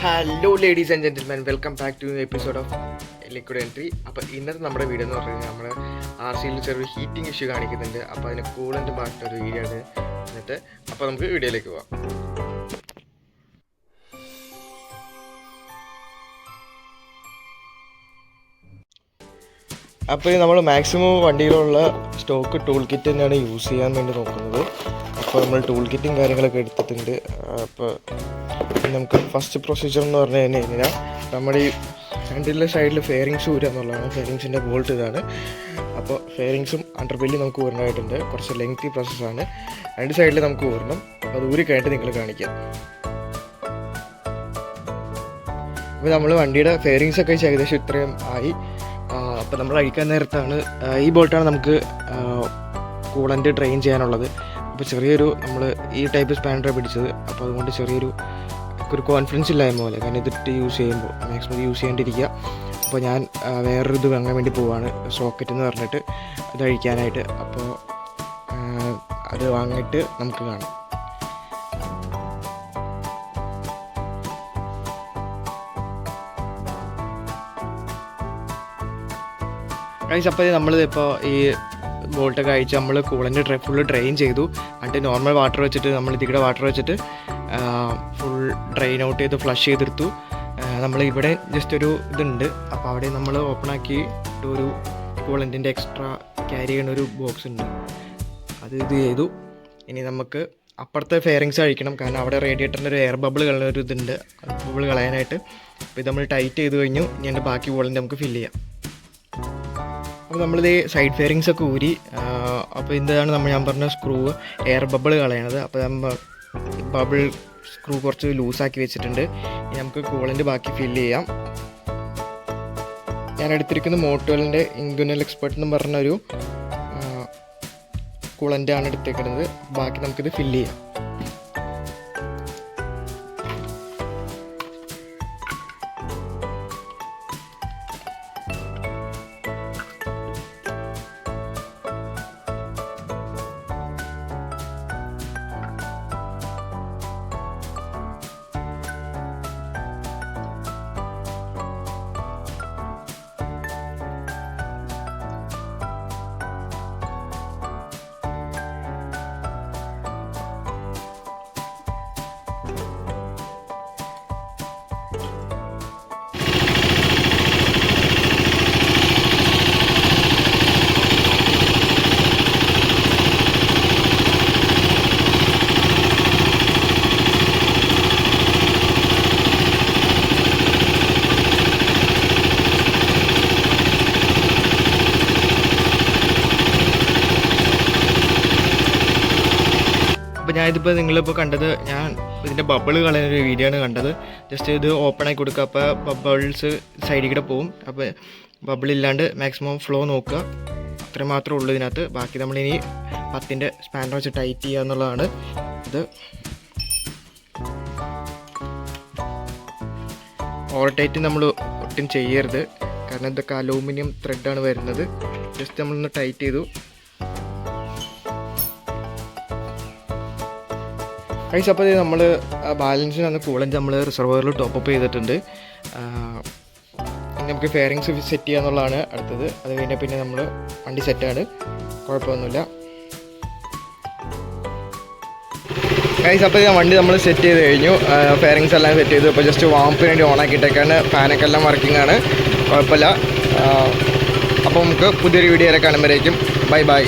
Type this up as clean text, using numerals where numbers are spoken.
Hello ladies and gentleman, welcome back to episode of liquid entry. അപ്പോൾ ഇന്നത്തെ നമ്മുടെ video എന്ന് പറഞ്ഞു കഴിഞ്ഞാൽ നമ്മൾ RCയിൽ ചെറിയൊരു ഹീറ്റിംഗ് ഇഷ്യൂ കാണിക്കുന്നുണ്ട്. അപ്പോൾ അതിന് കൂളൻ്റ് മാറ്റുന്ന ഒരു വീഡിയോ ആണ് എന്നിട്ട്. അപ്പോൾ നമുക്ക് വീഡിയോയിലേക്ക് പോവാം. അപ്പോൾ നമ്മൾ മാക്സിമം വണ്ടിയിലുള്ള സ്റ്റോക്ക് ടൂൾ കിറ്റ് തന്നെയാണ് യൂസ് ചെയ്യാൻ വേണ്ടി നോക്കുന്നത്. അപ്പോൾ നമ്മൾ ടൂൾ കിറ്റും കാര്യങ്ങളൊക്കെ എടുത്തിട്ടുണ്ട്. അപ്പോൾ നമുക്ക് ഫസ്റ്റ് പ്രൊസീജിയർ എന്ന് പറഞ്ഞു കഴിഞ്ഞാൽ നമ്മുടെ ഈ ഹാൻഡിലിൻ്റെ സൈഡിൽ ഫെയറിങ്സ് ഊരുക എന്നുള്ളതാണ്. ഫെയറിങ്സിൻ്റെ ബോൾട്ട് ഇതാണ്. അപ്പോൾ ഫെയറിങ്സും അണ്ടർബെല്ലി നമുക്ക് ഊരണമായിട്ടുണ്ട്. കുറച്ച് ലെങ്തി പ്രോസസ്സാണ്. രണ്ട് സൈഡിൽ നമുക്ക് ഊരണം. അപ്പോൾ അത് ഊരി കഴിഞ്ഞിട്ട് നിങ്ങൾ കാണിക്കാം. അപ്പോൾ നമ്മൾ വണ്ടിയുടെ ഫെയറിങ്സ് ഒക്കെ ഏകദേശം ഇത്രയും ആയി. അപ്പോൾ നമ്മൾ അഴിക്കാൻ നേരത്താണ് ഈ ബോൾട്ടാണ് നമുക്ക് കൂളൻ്റ് ഡ്രെയിൻ ചെയ്യാനുള്ളത്. അപ്പോൾ ചെറിയൊരു നമ്മൾ ഈ ടൈപ്പ് സ്പാനറാണ് പിടിച്ചത്. അപ്പോൾ അതുകൊണ്ട് ചെറിയൊരു കോൺഫിഡൻസ് ഇല്ലായ്മ പോലെ, കാരണം ഇതിട്ട് യൂസ് ചെയ്യുമ്പോൾ മാക്സിമം യൂസ് ചെയ്യാണ്ടിരിക്കുക. അപ്പോൾ ഞാൻ വേറൊരു ഇത് വാങ്ങാൻ വേണ്ടി പോവാണ്, സോക്കറ്റ് എന്ന് പറഞ്ഞിട്ട് അത് അഴിക്കാനായിട്ട്. അപ്പോൾ അത് വാങ്ങിയിട്ട് നമുക്ക് കാണാം. അപ്പോൾ നമ്മളിതിപ്പോൾ ഈ ബോൾട്ടൊക്കെ അയച്ച് നമ്മൾ കൂളൻ്റ് ഫുള്ള് ഡ്രെയിൻ ചെയ്തു. എന്നിട്ട് നോർമൽ വാട്ടർ വെച്ചിട്ട് നമ്മൾ ഇതിവിടെ വാട്ടർ വെച്ചിട്ട് ഫുൾ ഡ്രെയിൻ ഔട്ട് ചെയ്ത് ഫ്ലഷ് ചെയ്തെടുത്തു. നമ്മൾ ഇവിടെ ജസ്റ്റ് ഒരു ഇതുണ്ട്. അപ്പോൾ അവിടെ നമ്മൾ ഓപ്പണാക്കി ഒരു കൂളൻ്റിൻ്റെ എക്സ്ട്രാ ക്യാരി ചെയ്യുന്ന ഒരു ബോക്സ് ഉണ്ട്, അത് ഇത് ചെയ്തു. ഇനി നമുക്ക് അപ്പുറത്തെ ഫെയറിങ്സ് അഴിക്കണം, കാരണം അവിടെ റേഡിയേറ്ററിൻ്റെ ഒരു എയർ ബബിൾ കളയുന്ന ഒരു ഇതുണ്ട്, ബബിൾ കളയാനായിട്ട്. അപ്പോൾ ഇത് നമ്മൾ ടൈറ്റ് ചെയ്ത് കഴിഞ്ഞു. ഇനി എൻ്റെ ബാക്കി കൂളൻ്റ് നമുക്ക് ഫില്ല് ചെയ്യാം. അപ്പോൾ നമ്മളിത് സൈഡ് ഫെയറിങ്സ് ഒക്കെ ഊരി. അപ്പോൾ ഇതാണ് ഞാൻ പറഞ്ഞ സ്ക്രൂ, എയർ ബബിൾ കളയണത്. അപ്പോൾ നമ്മൾ ബബിൾ സ്ക്രൂ കുറച്ച് ലൂസാക്കി വെച്ചിട്ടുണ്ട്. ഇനി നമുക്ക് കൂളൻ്റ് ബാക്കി ഫില്ല് ചെയ്യാം. ഞാൻ എടുത്തിരിക്കുന്ന മോട്ടോലിൻ്റെ ഇൻഗുനൽ എക്സ്പെർട്ട് എന്ന് പറഞ്ഞൊരു കൂളൻ്റാണ് എടുത്തേക്കുന്നത്. ബാക്കി നമുക്കിത് ഫില്ല് ചെയ്യാം. അപ്പോൾ ഞാനിതിപ്പോൾ നിങ്ങളിപ്പോൾ കണ്ടത്, ഞാൻ ഇതിൻ്റെ ബബിൾ കളയുന്നൊരു വീഡിയോ ആണ് കണ്ടത്. ജസ്റ്റ് ഇത് ഓപ്പൺ ആക്കി കൊടുക്കുക. അപ്പോൾ ബബിൾസ് സൈഡിൽ കൂടെ പോവും. അപ്പോൾ ബബിളില്ലാണ്ട് മാക്സിമം ഫ്ലോ നോക്കുക. അത്ര മാത്രമേ ഉള്ളൂ ഇതിനകത്ത്. ബാക്കി നമ്മളിനി 10ൻ്റെ സ്പാനർ വെച്ച് ടൈറ്റ് ചെയ്യുക എന്നുള്ളതാണ്. ഇത് ഓവർ ടൈറ്റ് നമ്മൾ ഒട്ടും ചെയ്യരുത്, കാരണം ഇതൊക്കെ അലൂമിനിയം ത്രെഡാണ് വരുന്നത്. ജസ്റ്റ് നമ്മളൊന്ന് ടൈറ്റ് ചെയ്തു. അപ്പോൾ നമ്മൾ ബാലൻസിന് വന്ന് കൂളൻ്റ് നമ്മൾ റിസർവറിൽ ടോപ്പപ്പ് ചെയ്തിട്ടുണ്ട്. ഇനി നമുക്ക് ഫെയറിങ്സ് സെറ്റ് ചെയ്യുക എന്നുള്ളതാണ് അടുത്തത്. അത് കഴിഞ്ഞാൽ പിന്നെ നമ്മൾ വണ്ടി സെറ്റാണ്, കുഴപ്പമൊന്നുമില്ല. അപ്പോൾ ഞാൻ വണ്ടി നമ്മൾ സെറ്റ് ചെയ്ത് കഴിഞ്ഞു. ഫെയറിങ്സ് എല്ലാം സെറ്റ് ചെയ്തു. അപ്പോൾ ജസ്റ്റ് വാമ്പിന് വേണ്ടി ഓണാക്കിയിട്ടേക്കാണ്. ഫാനൊക്കെ എല്ലാം വർക്കിംഗ് ആണ്, കുഴപ്പമില്ല. അപ്പോൾ നമുക്ക് പുതിയൊരു വീഡിയോ കാണുമ്പോഴേക്കും ബൈ ബൈ.